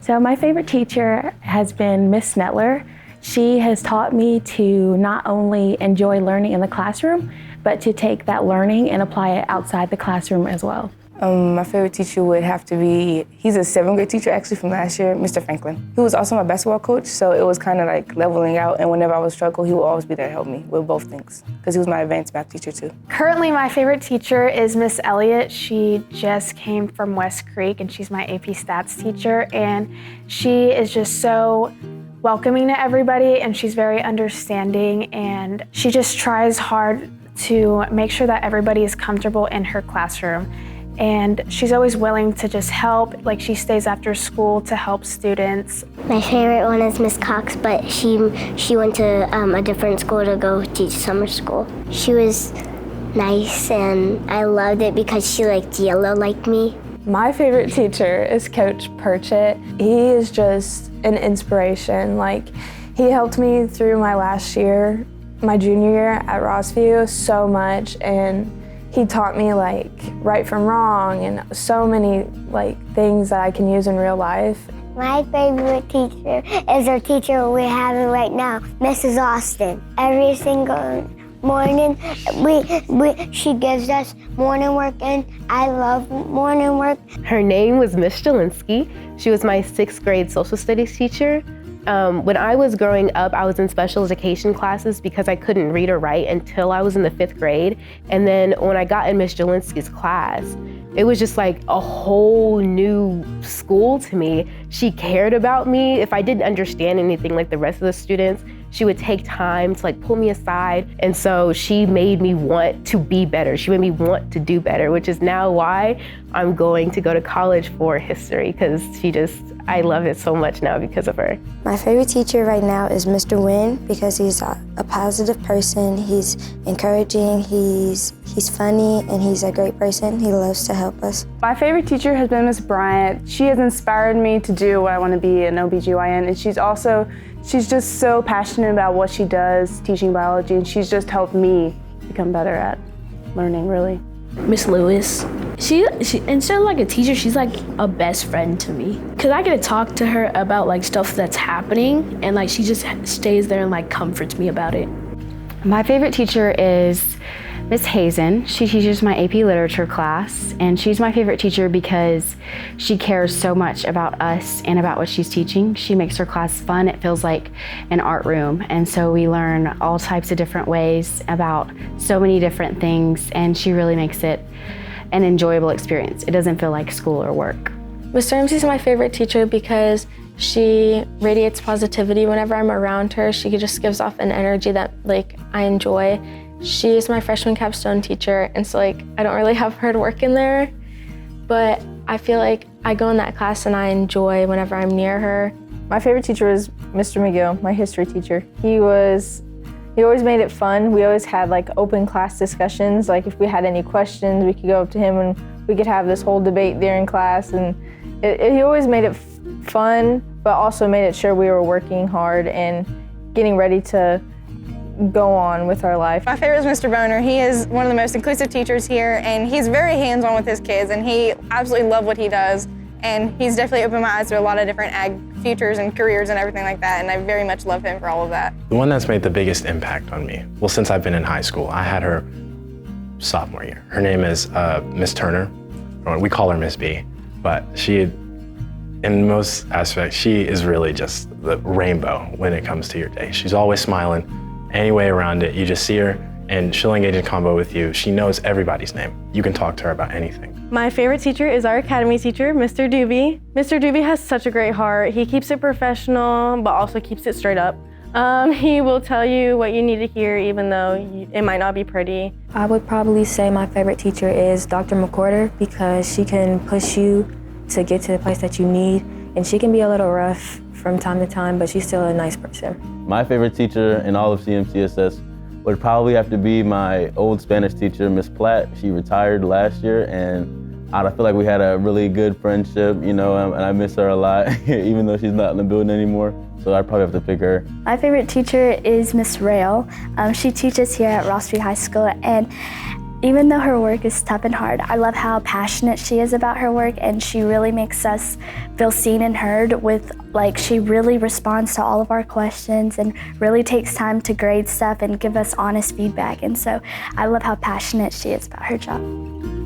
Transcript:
So my favorite teacher has been Miss Snettler. She has taught me to not only enjoy learning in the classroom, but to take that learning and apply it outside the classroom as well. My favorite teacher would have to be, he's a 7th grade teacher actually from last year, Mr. Franklin. He was also my basketball coach, so it was kind of like leveling out, and whenever I would struggle, he would always be there to help me with both things, because he was my advanced math teacher too. Currently, my favorite teacher is Miss Elliott. She just came from West Creek, and she's my AP Stats teacher, and she is just so welcoming to everybody, and she's very understanding, and she just tries hard to make sure that everybody is comfortable in her classroom. And she's always willing to just help, like she stays after school to help students. My favorite one is Miss Cox, but she went to a different school to go teach summer school. She was nice and I loved it because she liked yellow like me. My favorite teacher is Coach Purchett. He is just an inspiration. Like, he helped me through my last year, my junior year at Rossview, so much, and he taught me like right from wrong and so many like things that I can use in real life. My favorite teacher is our teacher we're having right now, Mrs. Austin. Every single morning, she gives us morning work, and I love morning work. Her name was Miss Jelinski. She was my 6th grade social studies teacher. When I was growing up, I was in special education classes because I couldn't read or write until I was in the 5th grade. And then when I got in Miss Jelinski's class, it was just like a whole new school to me. She cared about me. If I didn't understand anything like the rest of the students, she would take time to like pull me aside. And so she made me want to be better. She made me want to do better, which is now why I'm going to go to college for history, because I love it so much now because of her. My favorite teacher right now is Mr. Wynn because he's a positive person, he's encouraging, he's funny, and he's a great person. He loves to help us. My favorite teacher has been Miss Bryant. She has inspired me to do what I want to be, an OBGYN, and she's just so passionate about what she does, teaching biology, and she's just helped me become better at learning, really. Miss Lewis. She instead of like a teacher, she's like a best friend to me. Cause I get to talk to her about like stuff that's happening, and like she just stays there and like comforts me about it. My favorite teacher is Miss Hazen. She teaches my AP Literature class, and she's my favorite teacher because she cares so much about us and about what she's teaching. She makes her class fun. It feels like an art room, and so we learn all types of different ways about so many different things, and she really makes it an enjoyable experience. It doesn't feel like school or work. Miss Ramsey is my favorite teacher because she radiates positivity whenever I'm around her. She just gives off an energy that like I enjoy. She is my freshman capstone teacher, and so like I don't really have hard work in there, but I feel like I go in that class and I enjoy whenever I'm near her. My favorite teacher is Mr. McGill, my history teacher. He always made it fun. We always had like open class discussions. Like if we had any questions, we could go up to him and we could have this whole debate there in class. And he always made it fun, but also made it sure we were working hard and getting ready to go on with our life. My favorite is Mr. Boner. He is one of the most inclusive teachers here, and he's very hands-on with his kids, and he absolutely loves what he does. And he's definitely opened my eyes to a lot of different ag futures and careers and everything like that, and I very much love him for all of that. The one that's made the biggest impact on me, well, since I've been in high school, I had her sophomore year. Her name is Miss Turner. We call her Miss B, but in most aspects, she is really just the rainbow when it comes to your day. She's always smiling. Any way around it, you just see her and she'll engage in combo with you. She knows everybody's name. You can talk to her about anything. My favorite teacher is our academy teacher, Mr. Doobie. Mr. Doobie has such a great heart. He keeps it professional, but also keeps it straight up. He will tell you what you need to hear, even though it might not be pretty. I would probably say my favorite teacher is Dr. McWhorter because she can push you to get to the place that you need, and she can be a little rough from time to time, but she's still a nice person. My favorite teacher in all of CMCSS would probably have to be my old Spanish teacher, Miss Platt. She retired last year, and I feel like we had a really good friendship, and I miss her a lot, even though she's not in the building anymore. So I'd probably have to pick her. My favorite teacher is Miss Rail. She teaches here at Ross Street High School, and Even though her work is tough and hard, I love how passionate she is about her work, and she really makes us feel seen and heard with, she really responds to all of our questions and really takes time to grade stuff and give us honest feedback. And so I love how passionate she is about her job.